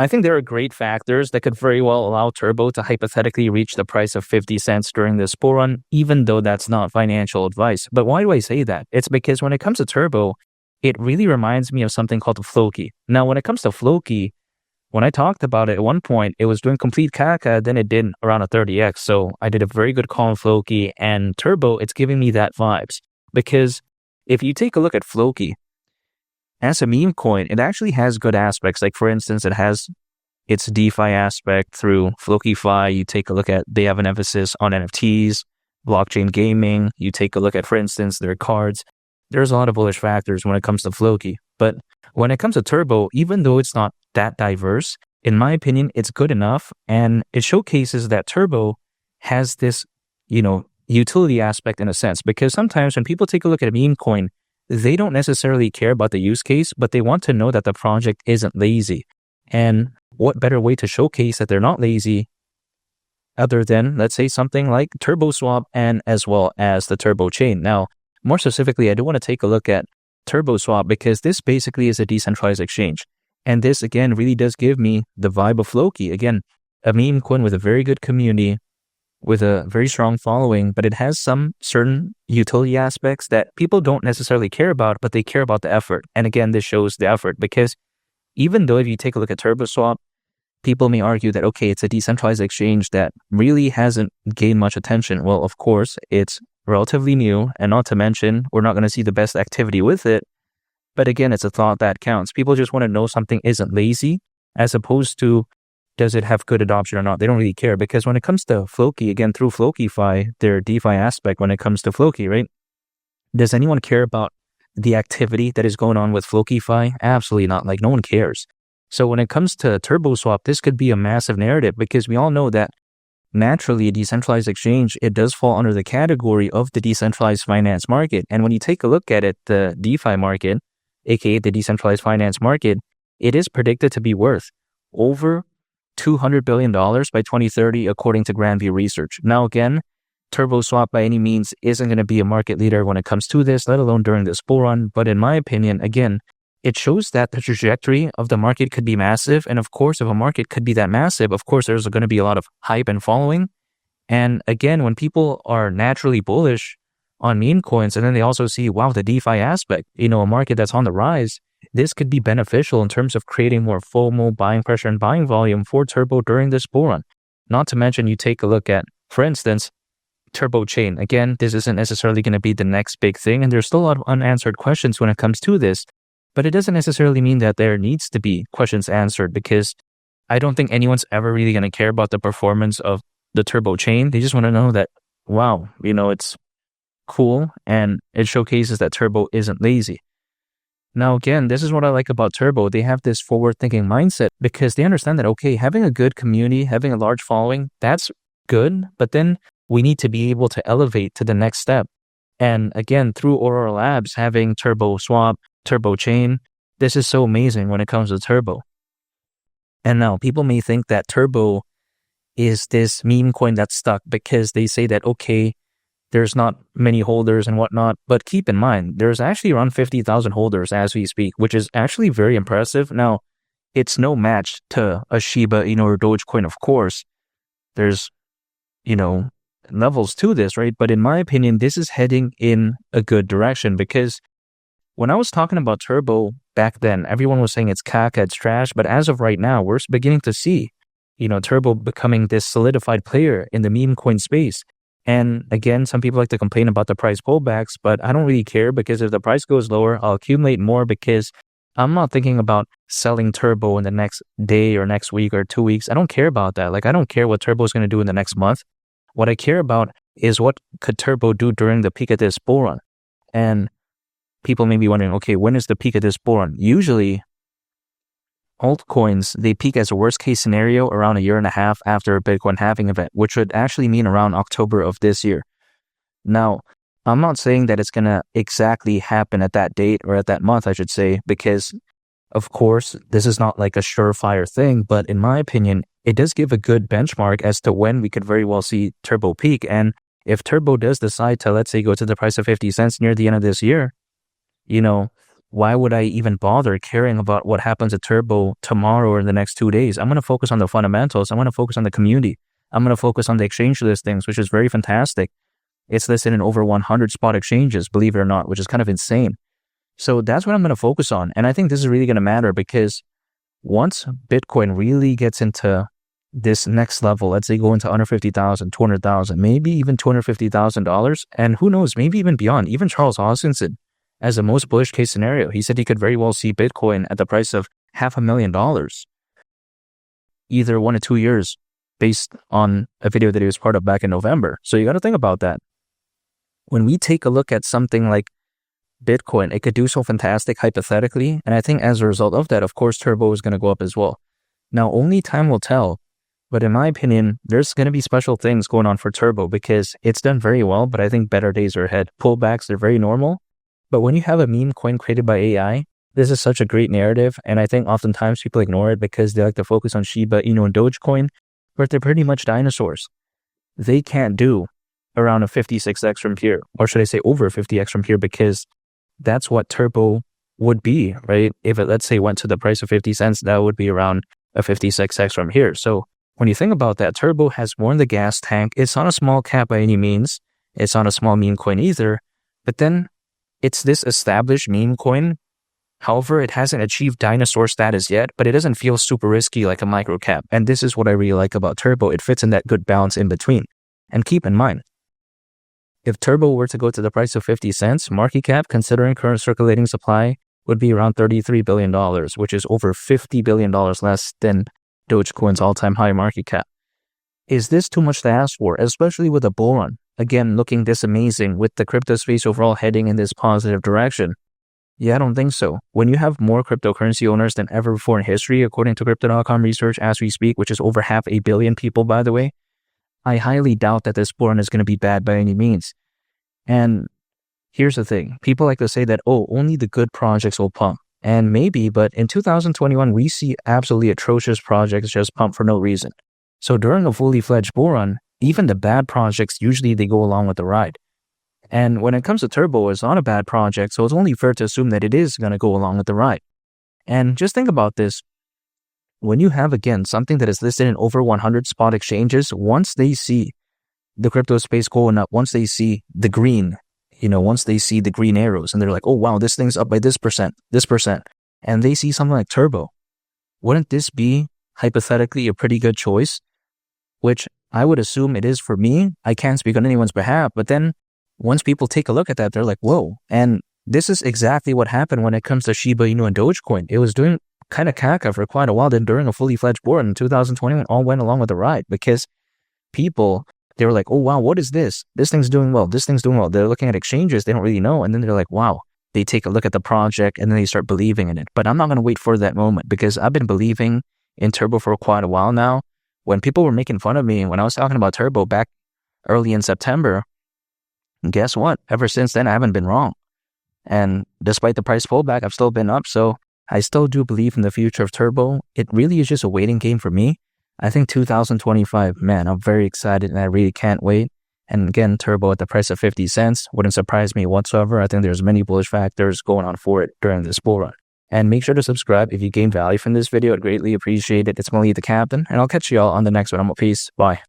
I think there are great factors that could very well allow Turbo to hypothetically reach the price of 50 cents during this bull run, even though that's not financial advice. But why do I say that? It's because when it comes to Turbo, it really reminds me of something called Floki. Now, when it comes to Floki, when I talked about it at one point, it was doing complete caca, then it did around a 30x. So I did a very good call on Floki, and Turbo, it's giving me that vibes. Because if you take a look at Floki, as a meme coin, it actually has good aspects. Like, for instance, it has its DeFi aspect through FlokiFi. You take a look at, they have an emphasis on NFTs, blockchain gaming. You take a look at, for instance, their cards. There's a lot of bullish factors when it comes to Floki. But when it comes to Turbo, even though it's not that diverse, in my opinion, it's good enough. And it showcases that Turbo has this, utility aspect in a sense. Because sometimes when people take a look at a meme coin, they don't necessarily care about the use case, but they want to know that the project isn't lazy. And what better way to showcase that they're not lazy other than, let's say, something like TurboSwap and as well as the Turbo Chain. Now, more specifically, I do want to take a look at TurboSwap because this basically is a decentralized exchange. And this, again, really does give me the vibe of Floki. Again, a meme coin with a very good community, with a very strong following, but it has some certain utility aspects that people don't necessarily care about, but they care about the effort. And again, this shows the effort because even though if you take a look at TurboSwap, people may argue that, okay, it's a decentralized exchange that really hasn't gained much attention. Well, of course, it's relatively new, and not to mention, we're not going to see the best activity with it. But again, it's a thought that counts. People just want to know something isn't lazy, as opposed to, does it have good adoption or not? They don't really care because when it comes to Floki, again, through FlokiFi, their DeFi aspect when it comes to Floki, right? Does anyone care about the activity that is going on with FlokiFi? Absolutely not. Like, no one cares. So when it comes to TurboSwap, this could be a massive narrative because we all know that naturally a decentralized exchange, it does fall under the category of the decentralized finance market. And when you take a look at it, the DeFi market, aka the decentralized finance market, it is predicted to be worth over $200 billion by 2030, according to Grandview Research. Now, again, TurboSwap by any means isn't going to be a market leader when it comes to this, let alone during this bull run. But in my opinion, again, it shows that the trajectory of the market could be massive. And of course, if a market could be that massive, of course, there's going to be a lot of hype and following. And again, when people are naturally bullish on meme coins, and then they also see, wow, the DeFi aspect, a market that's on the rise, this could be beneficial in terms of creating more FOMO, buying pressure, and buying volume for Turbo during this bull run. Not to mention, you take a look at, for instance, Turbo Chain. Again, this isn't necessarily going to be the next big thing, and there's still a lot of unanswered questions when it comes to this, but it doesn't necessarily mean that there needs to be questions answered because I don't think anyone's ever really going to care about the performance of the Turbo Chain. They just want to know that, wow, it's cool, and it showcases that Turbo isn't lazy. Now, again, this is what I like about Turbo. They have this forward-thinking mindset because they understand that, okay, having a good community, having a large following, that's good, but then we need to be able to elevate to the next step. And again, through Aurora Labs, having TurboSwap, Turbo Chain, this is so amazing when it comes to Turbo. And now people may think that Turbo is this meme coin that's stuck because they say that, okay, there's not many holders and whatnot, but keep in mind, there's actually around 50,000 holders as we speak, which is actually very impressive. Now, it's no match to a Shiba, or Dogecoin, of course. There's, levels to this, right? But in my opinion, this is heading in a good direction because when I was talking about Turbo back then, everyone was saying it's caca, it's trash, but as of right now, we're beginning to see, Turbo becoming this solidified player in the meme coin space. And again, some people like to complain about the price pullbacks, but I don't really care because if the price goes lower, I'll accumulate more because I'm not thinking about selling Turbo in the next day or next week or 2 weeks. I don't care about that. Like, I don't care what Turbo is going to do in the next month. What I care about is what could Turbo do during the peak of this bull run. And people may be wondering, okay, when is the peak of this bull run? Usually, altcoins, they peak as a worst case scenario around a year and a half after a Bitcoin halving event, which would actually mean around October of this year. Now, I'm not saying that it's going to exactly happen at that date or at that month, I should say, because of course, this is not like a surefire thing, but in my opinion, it does give a good benchmark as to when we could very well see Turbo peak. And if Turbo does decide to, let's say, go to the price of 50 cents near the end of this year, why would I even bother caring about what happens to Turbo tomorrow or in the next 2 days? I'm going to focus on the fundamentals. I'm going to focus on the community. I'm going to focus on the exchange listings, which is very fantastic. It's listed in over 100 spot exchanges, believe it or not, which is kind of insane. So that's what I'm going to focus on. And I think this is really going to matter because once Bitcoin really gets into this next level, let's say go into under 50,000, 200,000, maybe even $250,000, and who knows, maybe even beyond. Even Charles Hoskinson, as the most bullish case scenario, he said he could very well see Bitcoin at the price of $500,000, either 1 or 2 years, based on a video that he was part of back in November. So you got to think about that. When we take a look at something like Bitcoin, it could do so fantastic hypothetically, and I think as a result of that, of course, Turbo is going to go up as well. Now, only time will tell, but in my opinion, there's going to be special things going on for Turbo because it's done very well, but I think better days are ahead. Pullbacks, they're very normal, but when you have a meme coin created by AI, this is such a great narrative, and I think oftentimes people ignore it because they like to focus on Shiba Inu and Dogecoin, but they're pretty much dinosaurs. They can't do around a 56x from here, or should I say over 50x from here, because that's what Turbo would be, right? If it, let's say, went to the price of 50 cents, that would be around a 56x from here. So when you think about that, Turbo has more in the gas tank. It's not a small cap by any means. It's not a small meme coin either. But then it's this established meme coin. However, it hasn't achieved dinosaur status yet, but it doesn't feel super risky like a micro cap. And this is what I really like about Turbo. It fits in that good balance in between. And keep in mind, if Turbo were to go to the price of 50 cents, market cap, considering current circulating supply, would be around $33 billion, which is over $50 billion less than Dogecoin's all-time high market cap. Is this too much to ask for, especially with a bull run? Again, looking this amazing with the crypto space overall heading in this positive direction. Yeah, I don't think so. When you have more cryptocurrency owners than ever before in history, according to Crypto.com research as we speak, which is over 500 million people, by the way, I highly doubt that this bull run is going to be bad by any means. And here's the thing. People like to say that, oh, only the good projects will pump. And maybe, but in 2021, we see absolutely atrocious projects just pump for no reason. So during a fully fledged bull run, even the bad projects, usually they go along with the ride. And when it comes to Turbo, it's not a bad project, so it's only fair to assume that it is going to go along with the ride. And just think about this. When you have, again, something that is listed in over 100 spot exchanges, once they see the crypto space going up, once they see the green, once they see the green arrows and they're like, oh, wow, this thing's up by this percent, and they see something like Turbo, wouldn't this be hypothetically a pretty good choice? Which I would assume it is for me. I can't speak on anyone's behalf, but then once people take a look at that, they're like, whoa. And this is exactly what happened when it comes to Shiba Inu and Dogecoin. It was doing kind of caca for quite a while. Then during a fully fledged bull run in 2021, all went along with the ride because people, they were like, oh, wow, what is this? This thing's doing well. This thing's doing well. They're looking at exchanges. They don't really know. And then they're like, wow, they take a look at the project and then they start believing in it. But I'm not going to wait for that moment because I've been believing in Turbo for quite a while now. When people were making fun of me, when I was talking about Turbo back early in September, guess what? Ever since then, I haven't been wrong. And despite the price pullback, I've still been up. So I still do believe in the future of Turbo. It really is just a waiting game for me. I think 2025, man, I'm very excited and I really can't wait. And again, Turbo at the price of 50 cents wouldn't surprise me whatsoever. I think there's many bullish factors going on for it during this bull run. And make sure to subscribe if you gained value from this video. I'd greatly appreciate it. It's Malik the Captain, and I'll catch you all on the next one. Peace. Bye.